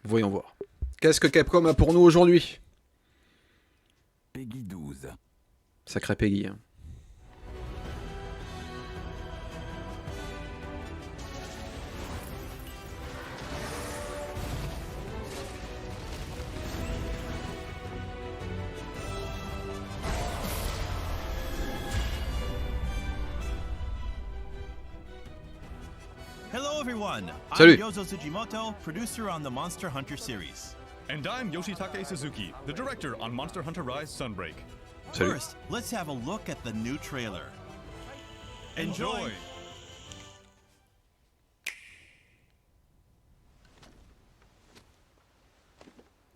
Voyons voir. Qu'est-ce que Capcom a pour nous aujourd'hui? Peggy 12. Sacré Peggy. Hein. Hello everyone, Salut. I'm Yozo Tsujimoto, producer on the Monster Hunter series. And I'm Yoshitake Suzuki, the director on Monster Hunter Rise Sunbreak. Salut. First, let's have a look at the new trailer. Enjoy!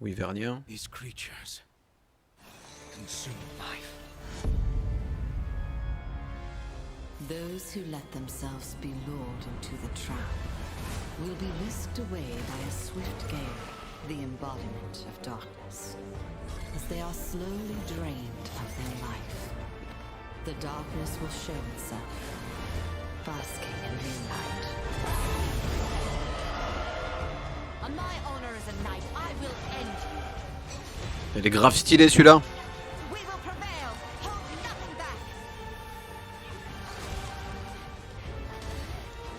Wyvernien. These creatures consume life. Those who let themselves be lured into the trap will be whisked away by a swift gale, the embodiment of darkness. As they are slowly drained of their life, the darkness will show itself, basking in moonlight. On my honor as a knight, I will end you. Il est grave stylé celui-là. We will prevail. Hold nothing back.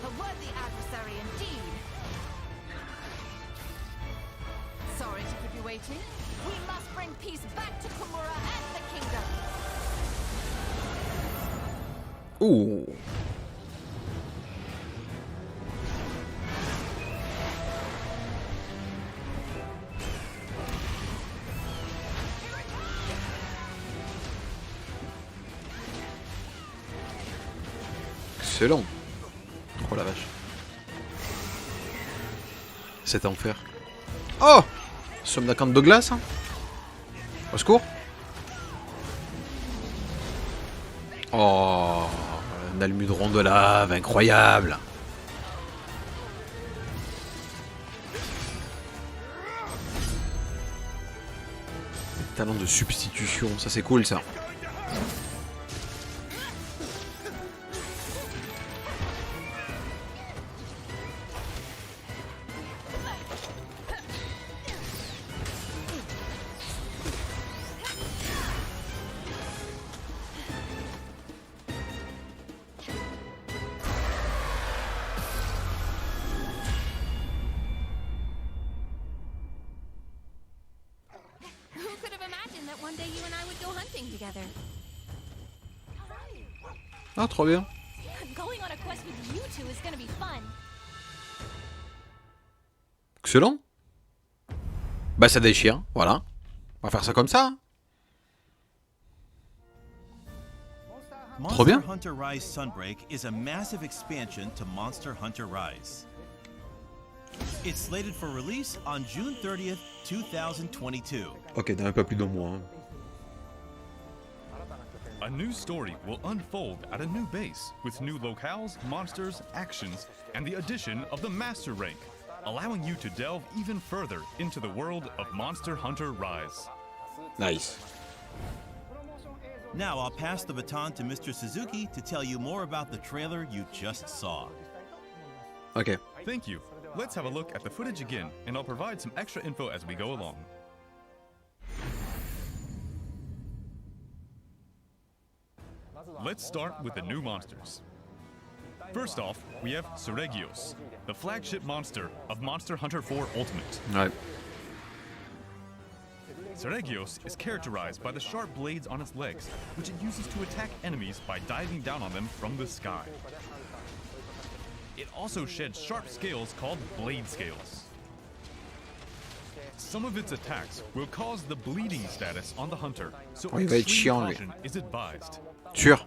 A worthy adversary indeed. Sorry to keep you waiting. We must bring peace back to Komura and the kingdom. Ouh. Excellent. Oh la vache. Cet enfer. Oh, Somnican de glace. Hein. Au secours. Oh, un almudron de lave, incroyable. Talent de substitution, ça c'est cool ça. Who could have imagined that one day you and I would go hunting together? Ah, trop bien. Going on a quest with you two is gonna be fun. Excellent. Bah ça déchire, voilà. On va faire ça comme ça. Trop bien. Monster Hunter Rise Sunbreak is a massive expansion to Monster Hunter Rise. It's slated for release on June 30th, 2022. Ok, dans un peu plus d'un mois. Hein. A new story will unfold at a new base, with new locales, monsters, actions, and the addition of the Master rank, allowing you to delve even further into the world of Monster Hunter Rise. Nice. Now I'll pass the baton to Mr. Suzuki to tell you more about the trailer you just saw. Ok. Thank you. Let's have a look at the footage again, and I'll provide some extra info as we go along. Let's start with the new monsters. First off, we have Seregios, the flagship monster of Monster Hunter 4 Ultimate. Ouais. Seregios is characterized by the sharp blades on its legs, which it uses to attack enemies by diving down on them from the sky. It also sheds sharp scales called blade scales. Some of its attacks will cause the bleeding status on the hunter, so Oh, il va être extreme chiant, lui. caution is advised. Sûr.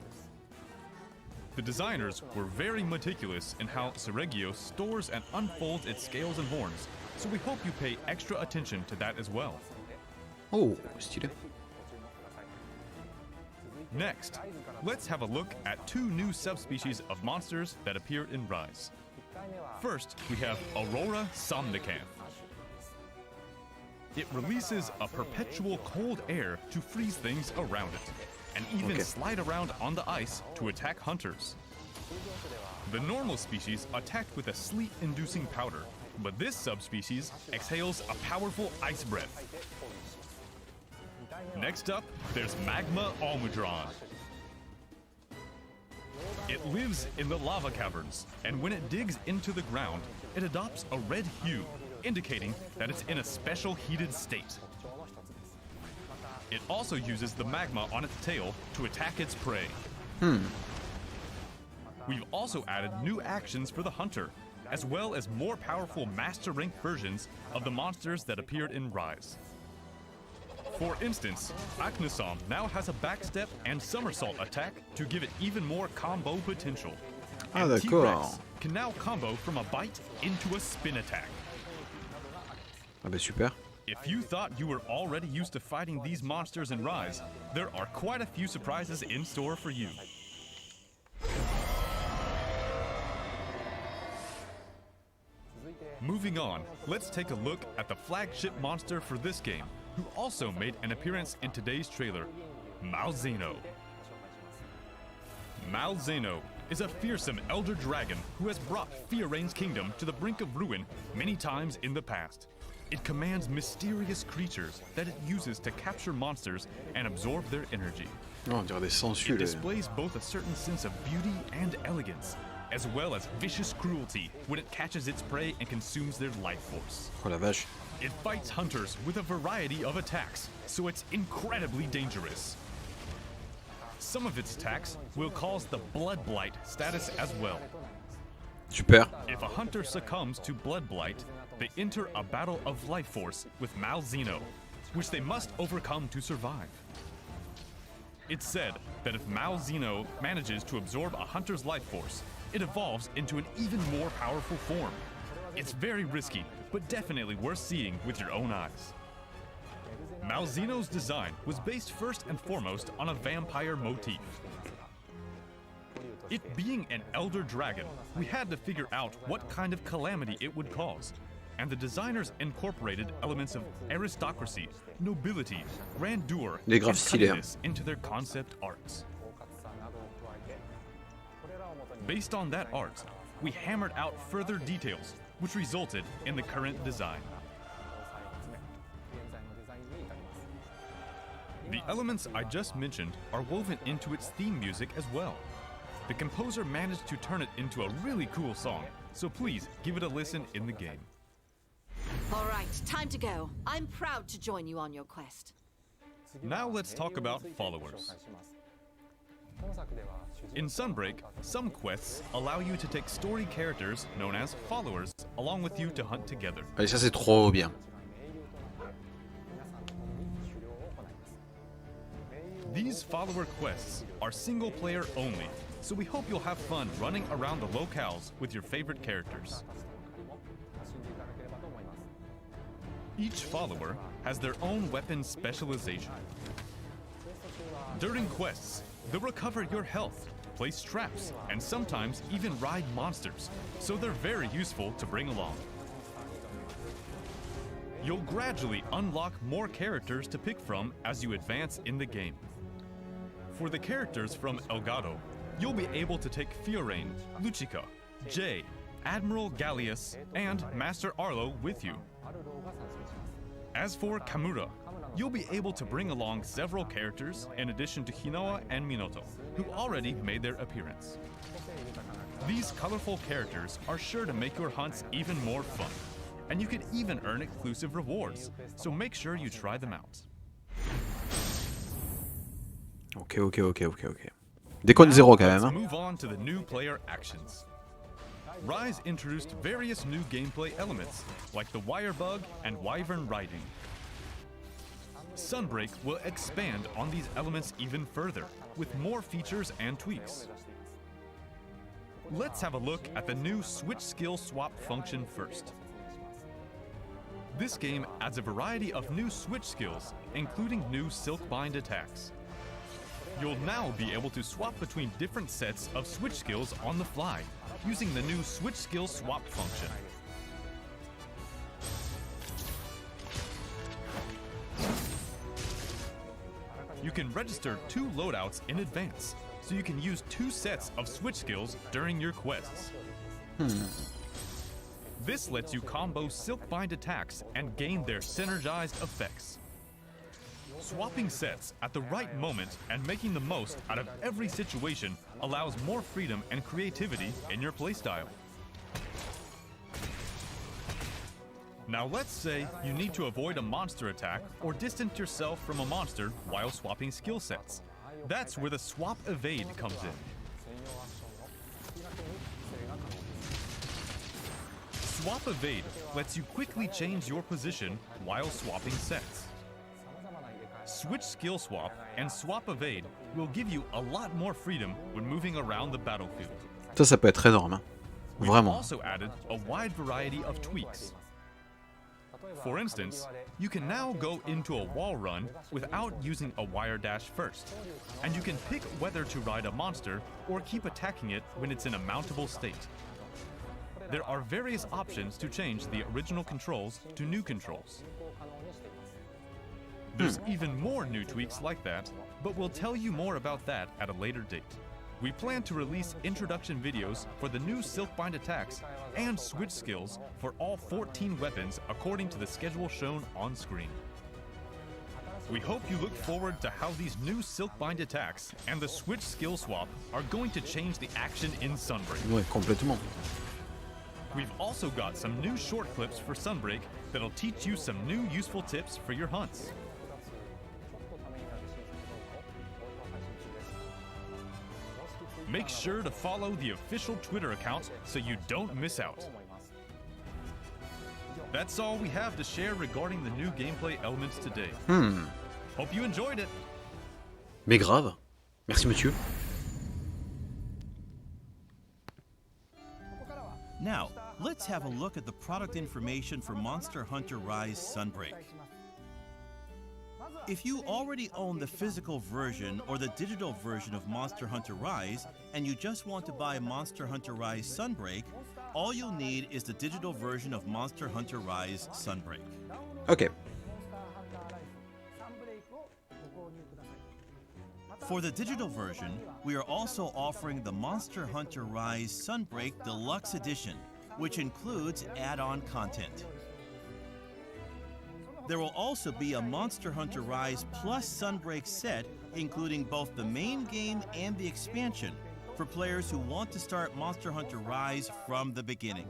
The designers were very meticulous in how Seregios stores and unfolds its scales and horns, so we hope you pay extra attention to that as well. Oh, stylé. Next, let's have a look at two new subspecies of monsters that appear in Rise. First, we have Aurora Somnican. It releases a perpetual cold air to freeze things around it, and even slide around on the ice to attack hunters. The normal species attacked with a sleet-inducing powder, but this subspecies exhales a powerful ice breath. Next up, there's Magma Almadron. It lives in the lava caverns, and when it digs into the ground, it adopts a red hue, indicating that it's in a special heated state. It also uses the magma on its tail to attack its prey. We've also added new actions for the hunter, as well as more powerful master rank versions of the monsters that appeared in Rise. For instance, Aknesom now has a backstep and somersault attack to give it even more combo potential. Ah, And d'accord. T-Rex can now combo from a bite into a spin attack. Ah bah super. If you thought you were already used to fighting these monsters in Rise, there are quite a few surprises in store for you. Moving on, let's take a look at the flagship monster for this game, who also made an appearance in today's trailer, Malzeno. Malzeno is a fearsome elder dragon who has brought Fioraine's kingdom to the brink of ruin many times in the past. It commands mysterious creatures that it uses to capture monsters and absorb their energy. Oh, on dirait des It sangsues. displays both a certain sense of beauty and elegance, as well as vicious cruelty when it catches its prey and consumes their life force. Oh la vache. It fights hunters with a variety of attacks, so it's incredibly dangerous. Some of its attacks will cause the Blood Blight status as well. Super. If a hunter succumbs to Blood Blight, they enter a battle of life force with Malzeno, which they must overcome to survive. It's said that if Malzeno manages to absorb a hunter's life force, it evolves into an even more powerful form. It's very risky, but definitely worth seeing with your own eyes. Malzeno's design was based first and foremost on a vampire motif. It being an elder dragon, we had to figure out what kind of calamity it would cause, and the designers incorporated elements of aristocracy, nobility, grandeur, Il est grave and stylé, hein. cunningness into their concept arts. Based on that art, we hammered out further details, which resulted in the current design. The elements I just mentioned are woven into its theme music as well. The composer managed to turn it into a really cool song, so please give it a listen in the game. All right, time to go. I'm proud to join you on your quest. Now let's talk about followers. In Sunbreak, some quests allow you to take story characters known as followers along with you to hunt together. Allez, ça c'est trop bien. These follower quests are single player only, so we hope you'll have fun running around the locales with your favorite characters. Each follower has their own weapon specialization. During quests, they'll recover your health, place traps, and sometimes even ride monsters, so they're very useful to bring along. You'll gradually unlock more characters to pick from as you advance in the game. For the characters from Elgato, you'll be able to take Fiorayne, Lucica, Jay, Admiral Gallius, and Master Arlo with you. As for Kamura, you'll be able to bring along several characters in addition to Hinoa and Minoto, who already made their appearance. These colorful characters are sure to make your hunts even more fun, and you can even earn exclusive rewards, so make sure you try them out. Ok. Déconne zéro quand même. Let's Hein. move on to the new player actions. Rise introduced various new gameplay elements, like the wire bug and wyvern riding. Sunbreak will expand on these elements even further, with more features and tweaks. Let's have a look at the new switch skill swap function first. This game adds a variety of new switch skills, including new Silkbind attacks. You'll now be able to swap between different sets of switch skills on the fly, using the new switch skill swap function. You can register 2 loadouts in advance, so you can use 2 sets of switch skills during your quests. This lets you combo Silkbind attacks and gain their synergized effects. Swapping sets at the right moment and making the most out of every situation allows more freedom and creativity in your playstyle. Now let's say you need to avoid a monster attack or distance yourself from a monster while swapping skill sets. That's where the Swap Evade comes in. Swap Evade lets you quickly change your position while swapping sets. Switch Skill Swap and Swap Evade will give you a lot more freedom when moving around the battlefield. Ça peut être énorme, hein. We've Vraiment. also added a wide variety of tweaks. For instance, you can now go into a wall run without using a wire dash first, and you can pick whether to ride a monster or keep attacking it when it's in a mountable state. There are various options to change the original controls to new controls. There's even more new tweaks like that, but we'll tell you more about that at a later date. We plan to release introduction videos for the new Silkbind attacks and switch skills for all 14 weapons according to the schedule shown on screen. We hope you look forward to how these new Silkbind attacks and the switch skill swap are going to change the action in Sunbreak. Ouais, complètement. We've also got some new short clips for Sunbreak that'll teach you some new useful tips for your hunts. Make sure to follow the official Twitter account so you don't miss out. That's all we have to share regarding the new gameplay elements today. Hope you enjoyed it. Mais grave. Merci, monsieur. Now, let's have a look at the product information for Monster Hunter Rise Sunbreak. If you already own the physical version or the digital version of Monster Hunter Rise, and you just want to buy Monster Hunter Rise Sunbreak, all you'll need is the digital version of Monster Hunter Rise Sunbreak. Ok. For the digital version, we are also offering the Monster Hunter Rise Sunbreak Deluxe Edition, which includes add-on content. There will also be a Monster Hunter Rise Plus Sunbreak set, including both the main game and the expansion, for players who want to start Monster Hunter Rise from the beginning.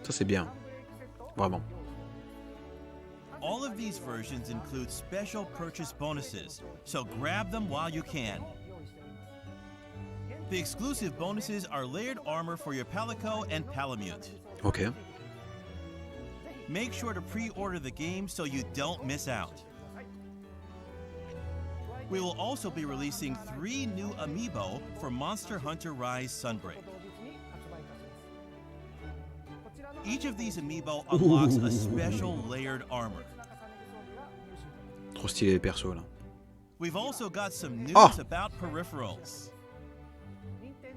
Ça c'est bien. Vraiment. All of these versions include special purchase bonuses, so grab them while you can. The exclusive bonuses are layered armor for your Palico and Palamute. Ok. Make sure to pre-order the game so you don't miss out. We will also be releasing 3 new Amiibo for Monster Hunter Rise Sunbreak. Each of these Amiibo unlocks a special layered armor. Trop stylé les persos là. We've also got some news about peripherals.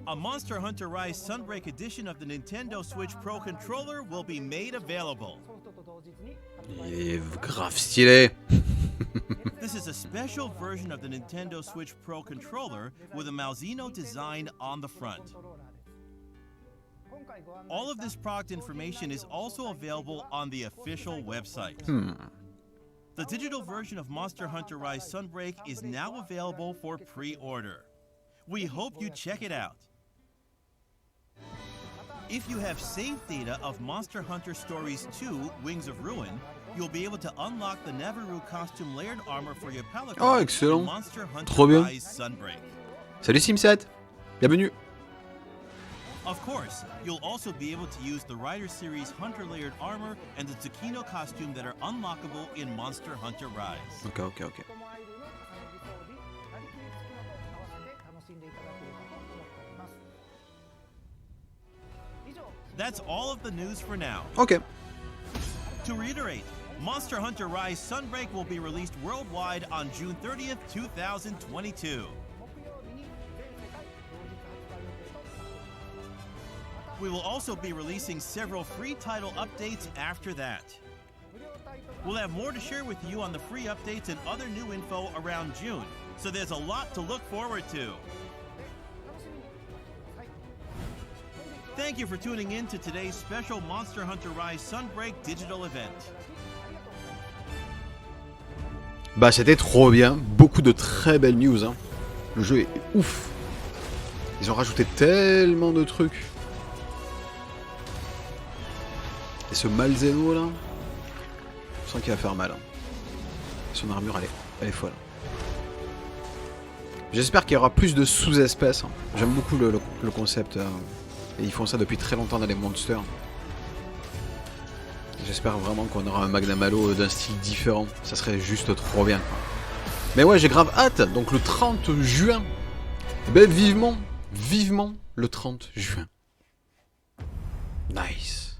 A Monster Hunter Rise Sunbreak edition of the Nintendo Switch Pro controller will be made available. Il est grave stylé. This is a special version of the Nintendo Switch Pro controller with a Malzino design on the front. All of this product information is also available on the official website. The digital version of Monster Hunter Rise Sunbreak is now available for pre-order. We hope you check it out. If you have saved data of Monster Hunter Stories 2 Wings of Ruin, you'll be able to unlock the Naviru costume layered armor for your Palico Oh, excellent. in Monster Hunter Trop bien. Rise Sunbreak. Salut Sim7. Bienvenue. Of course, you'll also be able to use the Rider Series Hunter layered armor and the Tsukino costume that are unlockable in Monster Hunter Rise. Ok. That's all of the news for now. Ok. To reiterate, Monster Hunter Rise Sunbreak will be released worldwide on June 30th, 2022. We will also be releasing several free title updates after that. We'll have more to share with you on the free updates and other new info around June, so there's a lot to look forward to. Thank you for tuning in to today's special Monster Hunter Rise Sunbreak digital event. Bah c'était trop bien, beaucoup de très belles news hein. Le jeu est ouf. Ils ont rajouté tellement de trucs. Et ce Malzeno là, je sens qu'il va faire mal. Hein. Son armure elle est folle. J'espère qu'il y aura plus de sous-espèces. Hein. J'aime beaucoup le concept. Et ils font ça depuis très longtemps dans les monsters. J'espère vraiment qu'on aura un Magma Almadron d'un style différent. Ça serait juste trop bien. Quoi. Mais ouais, j'ai grave hâte. Donc le 30 juin. Ben vivement le 30 juin. Nice.